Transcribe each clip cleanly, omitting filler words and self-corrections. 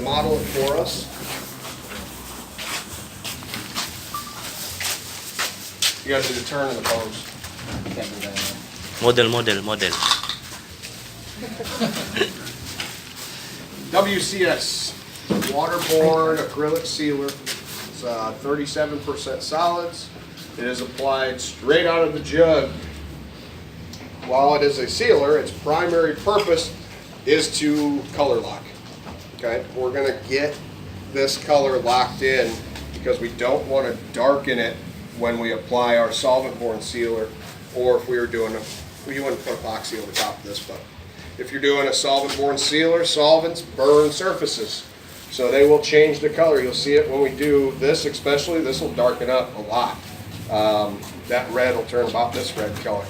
model it for us. You got to do the turn and the pose. Can't do that. Model. WCS, waterborne acrylic sealer. It's 37% solids. It is applied straight out of the jug. While it is a sealer, its primary purpose is to color lock. Okay, we're going to get this color locked in because we don't want to darken it when we apply our solvent-borne sealer, or if we were doing you wouldn't put epoxy over top of this, but if you're doing a solvent-borne sealer, solvents burn surfaces. So they will change the color. You'll see it when we do this especially. This will darken up a lot. That red will turn about this red color.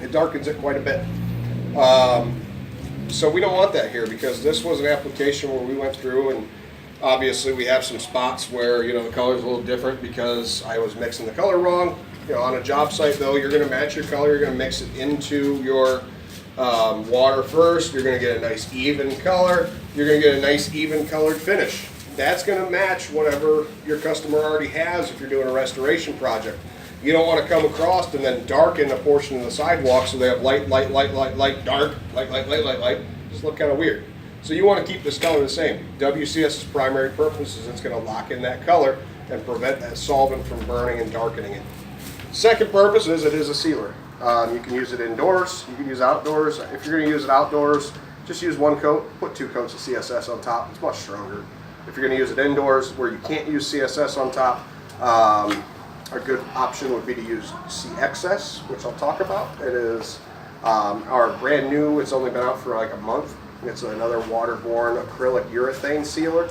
It darkens it quite a bit. So we don't want that here because this was an application where we went through and obviously we have some spots where the color's a little different because I was mixing the color wrong. On a job site though, you're going to match your color. You're going to mix it into your water first. You're going to get a nice even color. You're going to get a nice even colored finish. That's going to match whatever your customer already has if you're doing a restoration project. You don't want to come across and then darken a portion of the sidewalk so they have light, dark, light. Just look kind of weird. So you want to keep this color the same. WCS's primary purpose is it's going to lock in that color and prevent that solvent from burning and darkening it. Second purpose is it is a sealer. You can use it indoors, you can use it outdoors. If you're going to use it outdoors, just use one coat, put 2 coats of CSS on top. It's much stronger. If you're going to use it indoors where you can't use CSS on top, a good option would be to use CXS, which I'll talk about. It is our brand new, it's only been out for like a month. It's another waterborne acrylic urethane sealer.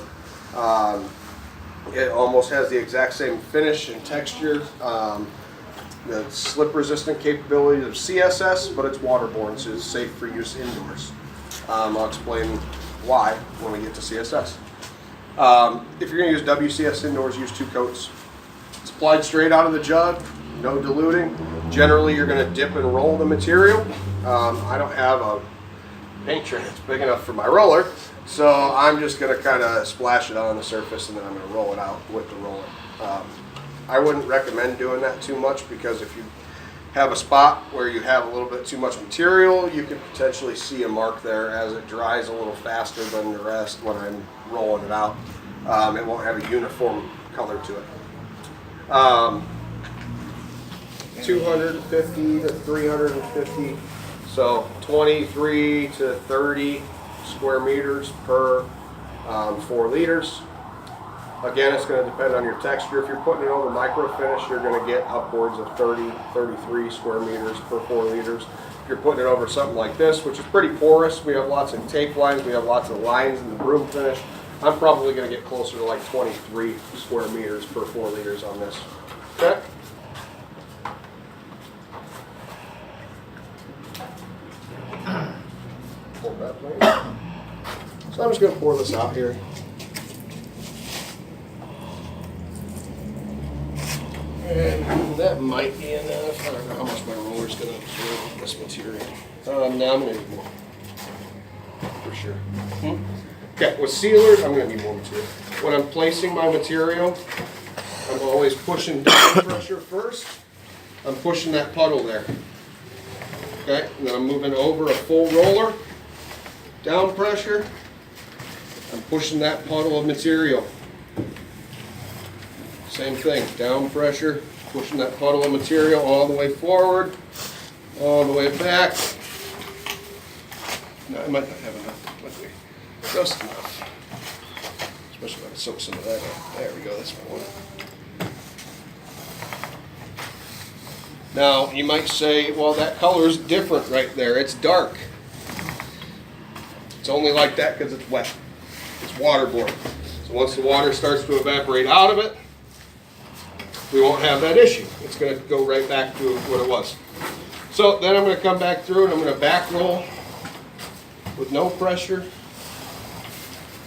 It almost has the exact same finish and texture, the slip resistant capabilities of CSS, but it's waterborne, so it's safe for use indoors. I'll explain why when we get to CSS. If you're going to use WCS indoors, use 2 coats. It's applied straight out of the jug, no diluting. Generally, you're going to dip and roll the material. I don't have a paint tray that's big enough for my roller, so I'm just going to kind of splash it on the surface and then I'm going to roll it out with the roller. I wouldn't recommend doing that too much because if you have a spot where you have a little bit too much material, you could potentially see a mark there as it dries a little faster than the rest when I'm rolling it out. It won't have a uniform color to it. 250 to 350, so 23 to 30 square meters per 4 liters. Again, it's going to depend on your texture. If you're putting it over micro finish, you're going to get upwards of 30, 33 square meters per 4 liters. If you're putting it over something like this, which is pretty porous, we have lots of tape lines, we have lots of lines in the broom finish, I'm probably going to get closer to like 23 square meters per 4 liters on this. Okay? Pour that, please. So I'm just going to pour this out here. And that might be enough. I don't know how much my roller's going to absorb this material. Now I'm going to need more. For sure. Okay, with sealers, I'm going to need more material. When I'm placing my material, I'm always pushing down pressure first. I'm pushing that puddle there. Okay, and then I'm moving over a full roller. Down pressure. I'm pushing that puddle of material. Same thing, down pressure, pushing that puddle of material all the way forward, all the way back. No, I might not have enough, might be just enough. Especially if I soak some of that in. There we go, that's what I want. Now, you might say, well, that color is different right there. It's dark. It's only like that because it's wet. It's waterborne. So once the water starts to evaporate out of it, we won't have that issue. It's going to go right back to what it was. So then I'm going to come back through and I'm going to back roll with no pressure.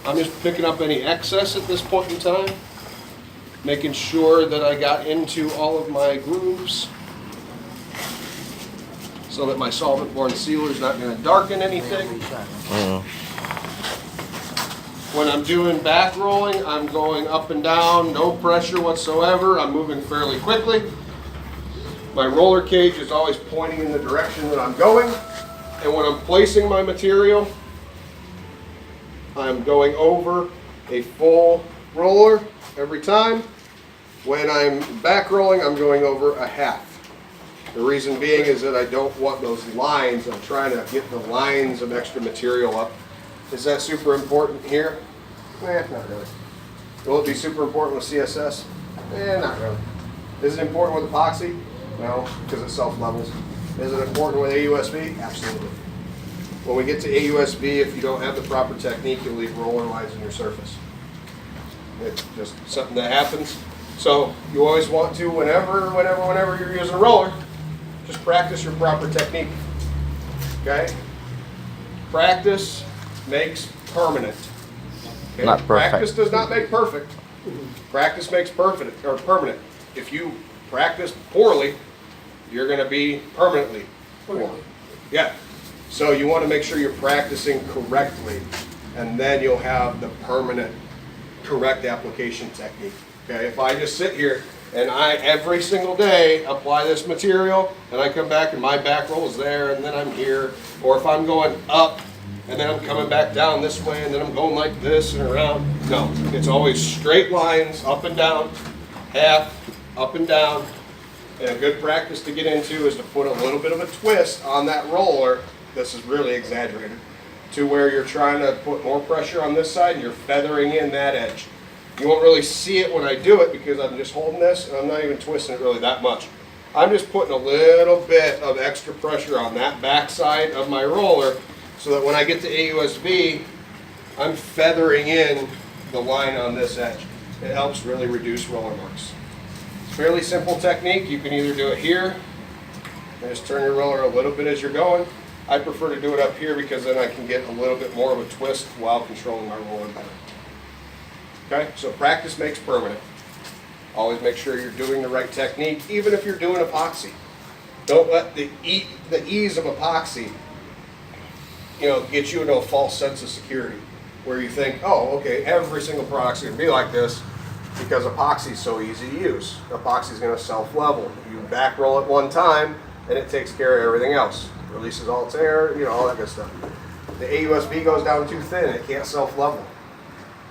I'm just picking up any excess at this point in time, making sure that I got into all of my grooves so that my solvent-borne sealer is not going to darken anything. When I'm doing back rolling, I'm going up and down, no pressure whatsoever. I'm moving fairly quickly. My roller cage is always pointing in the direction that I'm going. And when I'm placing my material, I'm going over a full roller every time. When I'm back rolling, I'm going over a half. The reason being is that I don't want those lines. I'm trying to get the lines of extra material up. Is that super important here? Not really. Will it be super important with CSS? Not really. Is it important with epoxy? No, because it self-levels. Is it important with AUSB? Absolutely. When we get to AUSB, if you don't have the proper technique, you'll leave roller lines in your surface. It's just something that happens. So you always want to, whenever you're using a roller, just practice your proper technique. Okay? Practice makes permanent. Okay? Not perfect. Practice does not make perfect. Practice makes perfect or permanent. If you practice poorly, you're going to be permanently poor. Yeah. So you want to make sure you're practicing correctly, and then you'll have the permanent, correct application technique. Okay. If I just sit here and I every single day apply this material, and I come back and my back roll is there, and then I'm here, or if I'm going up and then I'm coming back down this way, and then I'm going like this and around. No, it's always straight lines, up and down, half, up and down. And a good practice to get into is to put a little bit of a twist on that roller. This is really exaggerated, to where you're trying to put more pressure on this side and you're feathering in that edge. You won't really see it when I do it because I'm just holding this and I'm not even twisting it really that much. I'm just putting a little bit of extra pressure on that back side of my roller so that when I get to AUSB, I'm feathering in the line on this edge. It helps really reduce roller marks. Fairly simple technique. You can either do it here and just turn your roller a little bit as you're going. I prefer to do it up here because then I can get a little bit more of a twist while controlling my roller better. Okay, so practice makes permanent. Always make sure you're doing the right technique, even if you're doing epoxy. Don't let the ease of epoxy, get you into a false sense of security, where you think, oh, okay, every single product's going to be like this because epoxy is so easy to use. Epoxy is going to self-level. You back roll it one time, and it takes care of everything else. Releases all its air, all that good stuff. The AUSB goes down too thin, it can't self-level.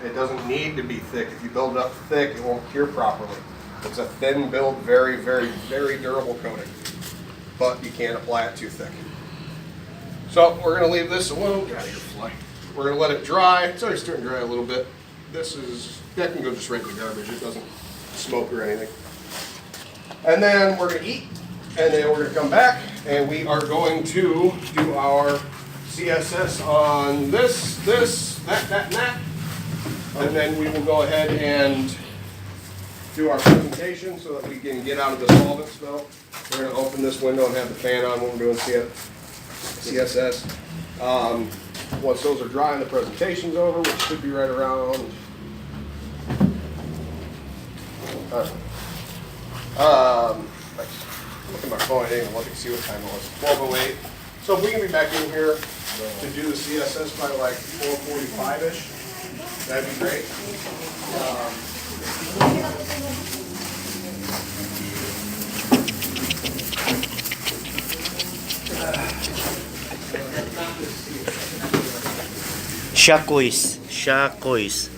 It doesn't need to be thick. If you build it up thick, it won't cure properly. It's a thin build, very, very, very durable coating. But you can't apply it too thick. So we're going to leave this alone. Get out of here, fly. We're going to let it dry. It's already starting to dry a little bit. That can go just right in the garbage. It doesn't smoke or anything. And then we're going to eat. And then we're going to come back and we are going to do our CSS on this, that, and that. And then we will go ahead and do our presentation so that we can get out of the solvent smell. We're going to open this window and have the fan on when we're doing CSS. Once those are dry and the presentation's over, which should be right around. Look at my phone, I didn't even look and see what time it was. 12:08. So if we can be back in here to do the CSS by like 4:45-ish, that'd be great. Siya quiz.